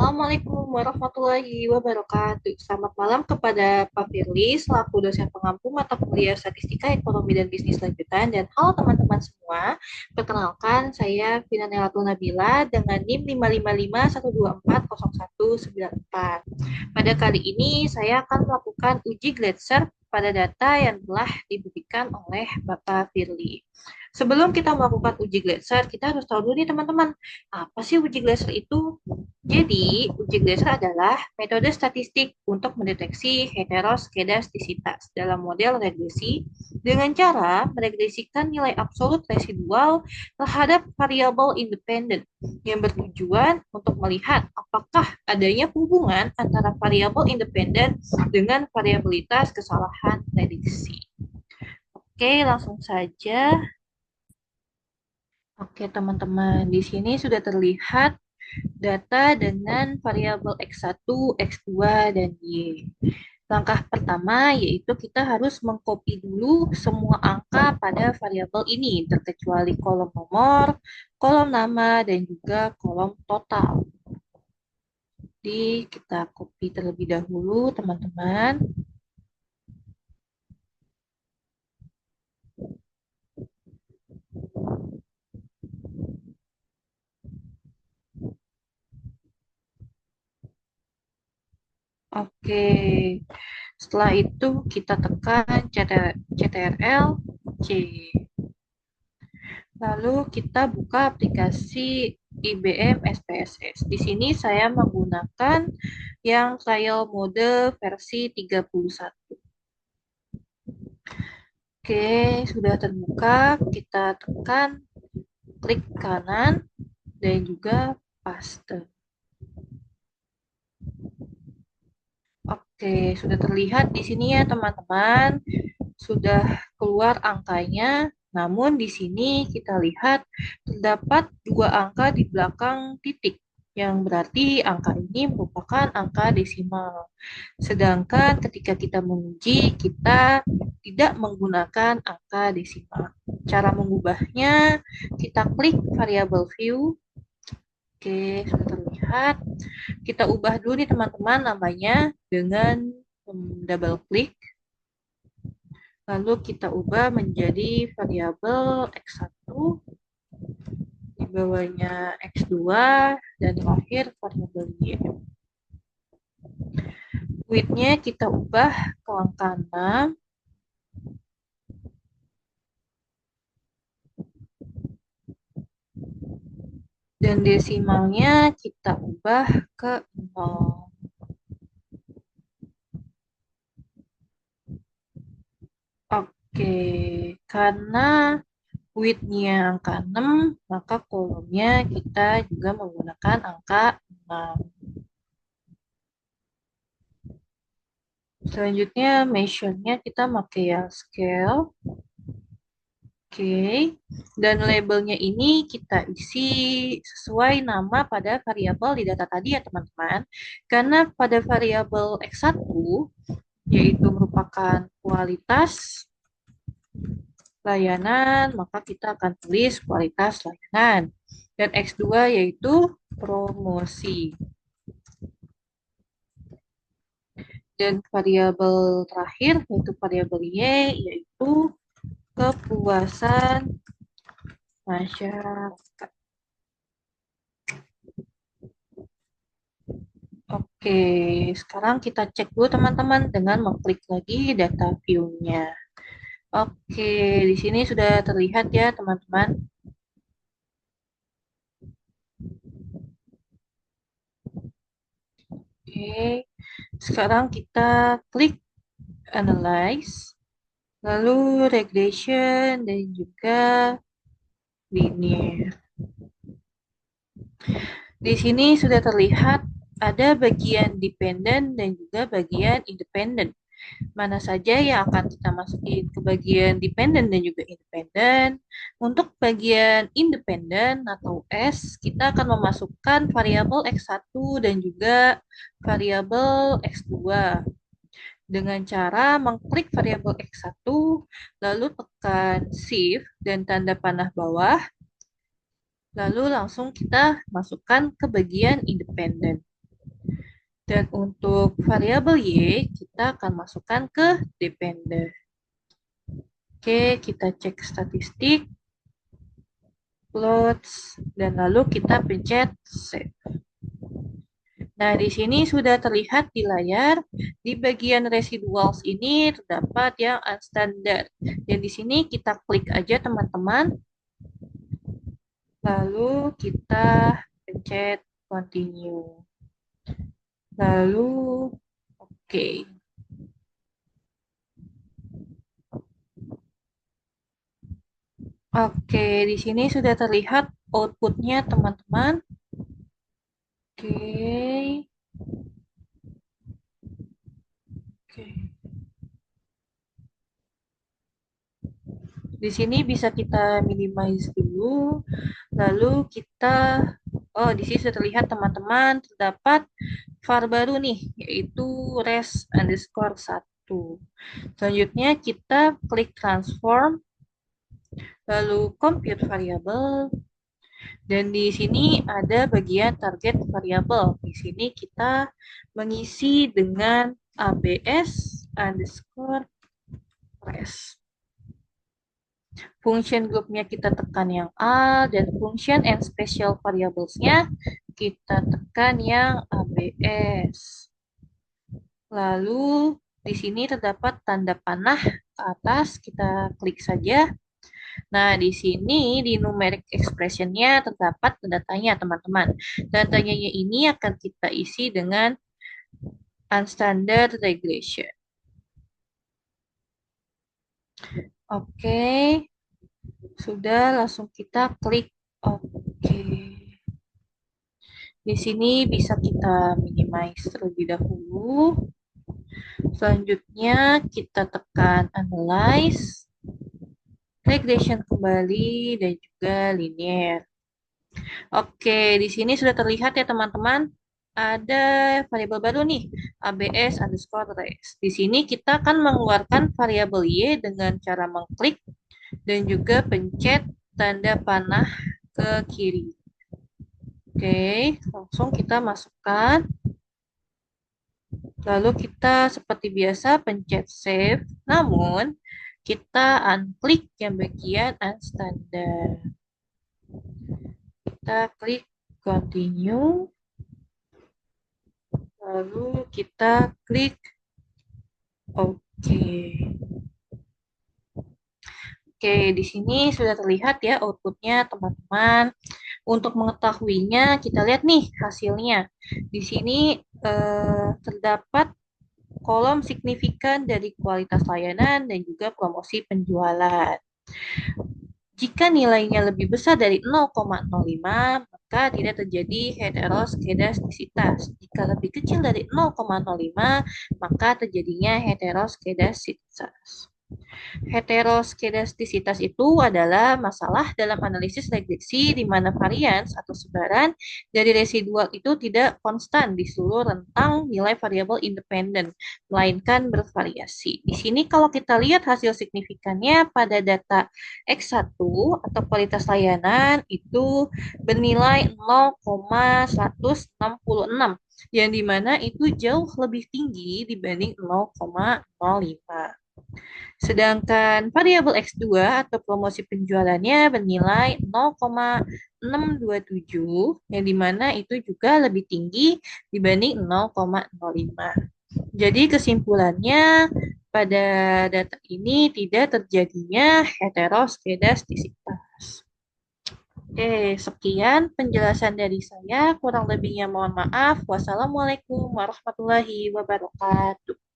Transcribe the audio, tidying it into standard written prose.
Assalamualaikum warahmatullahi wabarakatuh. Selamat malam kepada Pak Firly, selaku dosen pengampu mata kuliah Statistika, Ekonomi, dan Bisnis Lanjutan. Dan halo teman-teman semua, perkenalkan saya Finanelatul Nabila dengan NIM 55512409194. Pada kali ini saya akan melakukan uji Gletser pada data yang telah diberikan oleh Bapak Firly. Sebelum kita melakukan uji Gletser, kita harus tahu dulu nih teman-teman, apa sih uji Gletser itu? Jadi, uji Gleason adalah metode statistik untuk mendeteksi heteroskedastisitas dalam model regresi dengan cara meregresikan nilai absolut residual terhadap variabel independen yang bertujuan untuk melihat apakah adanya hubungan antara variabel independen dengan variabilitas kesalahan prediksi. Oke, langsung saja. Oke, teman-teman, di sini sudah terlihat data dengan variabel X1, X2, dan Y. Langkah pertama yaitu kita harus mengcopy dulu semua angka pada variabel ini, terkecuali kolom nomor, kolom nama, dan juga kolom total. Jadi kita copy terlebih dahulu, teman-teman. Oke, setelah itu kita tekan CTRL C. Lalu kita buka aplikasi IBM SPSS. Di sini saya menggunakan yang trial mode versi 31. Oke, sudah terbuka. Kita tekan klik kanan dan juga paste. Oke, sudah terlihat di sini ya teman-teman. Sudah keluar angkanya. Namun di sini kita lihat terdapat dua angka di belakang titik, yang berarti angka ini merupakan angka desimal. Sedangkan ketika kita menguji, kita tidak menggunakan angka desimal. Cara mengubahnya, kita klik variable view. Oke, sudah terlihat. Kita ubah dulu nih teman-teman namanya dengan double klik. Lalu kita ubah menjadi variabel X1, di bawahnya X2, dan terakhir variabel Y. Width-nya kita ubah ke angka 6. Dan desimalnya kita ubah ke 0. Oke, karena width-nya angka 6, maka kolomnya kita juga menggunakan angka 6. Selanjutnya, measure-nya kita pakai yang scale. Oke, dan labelnya ini kita isi sesuai nama pada variabel di data tadi ya teman-teman. Karena pada variabel X1, yaitu merupakan kualitas layanan, maka kita akan tulis kualitas layanan. Dan X2 yaitu promosi. Dan variabel terakhir yaitu variabel Y yaitu kepuasan masyarakat. Oke, sekarang kita cek dulu teman-teman dengan mengklik lagi data view-nya. Oke, di sini sudah terlihat ya teman-teman. Oke, sekarang kita klik analyze, lalu regression dan juga linear. Di sini sudah terlihat ada bagian dependen dan juga bagian independen. Mana saja yang akan kita masukin ke bagian dependen dan juga independen. Untuk bagian independen atau S, kita akan memasukkan variabel X1 dan juga variabel X2 dengan cara mengklik variabel X1, lalu tekan Shift dan tanda panah bawah, lalu langsung kita masukkan ke bagian independen. Dan untuk variabel Y, kita akan masukkan ke dependent. Oke, kita cek statistik, plots, dan lalu kita pencet save. Nah, di sini sudah terlihat di layar, di bagian residuals ini terdapat yang unstandard. Dan di sini kita klik aja teman-teman, lalu kita pencet continue. Lalu, oke. Oke, di sini sudah terlihat outputnya teman-teman. Oke, oke. Di sini bisa kita minimize dulu, lalu kita, oh di sini sudah terlihat teman-teman, terdapat var baru nih, yaitu res underscore 1. Selanjutnya kita klik transform, lalu compute variable, dan di sini ada bagian target variable. Di sini kita mengisi dengan abs underscore res. Function groupnya kita tekan yang A, dan function and special variables-nya kita tekan yang ABS. Lalu di sini terdapat tanda panah ke atas, kita klik saja. Nah, di sini di numeric expression-nya terdapat tanda tanya, teman-teman. Tanda tanyanya ini akan kita isi dengan unstandard regression. Oke, sudah, langsung kita klik oke. Di sini bisa kita minimize terlebih dahulu. Selanjutnya kita tekan analyze, regression kembali, dan juga linear. Oke, di sini sudah terlihat ya teman-teman, ada variabel baru nih, abs underscore res. Di sini kita akan mengeluarkan variabel y dengan cara mengklik dan juga pencet tanda panah ke kiri. Oke, langsung kita masukkan. Lalu kita seperti biasa pencet save, namun kita unklik yang bagian unstandard. Kita klik continue, lalu kita klik OK. Oke, di sini sudah terlihat ya outputnya teman-teman. Untuk mengetahuinya, kita lihat nih hasilnya. Di sini terdapat kolom signifikan dari kualitas layanan dan juga promosi penjualan. Jika nilainya lebih besar dari 0,05, maka tidak terjadi heteroskedastisitas. Jika lebih kecil dari 0,05, maka terjadinya heteroskedastisitas. Heteroskedastisitas itu adalah masalah dalam analisis regresi di mana varians atau sebaran dari residual itu tidak konstan di seluruh rentang nilai variabel independen, melainkan bervariasi. Di sini kalau kita lihat hasil signifikannya pada data X1 atau kualitas layanan itu bernilai 0,166, yang dimana itu jauh lebih tinggi dibanding 0,05. Sedangkan variabel X2 atau promosi penjualannya bernilai 0,627, yang dimana itu juga lebih tinggi dibanding 0,05. Jadi kesimpulannya pada data ini tidak terjadinya heteroskedastisitas. Oke, sekian penjelasan dari saya. Kurang lebihnya mohon maaf. Wassalamualaikum warahmatullahi wabarakatuh.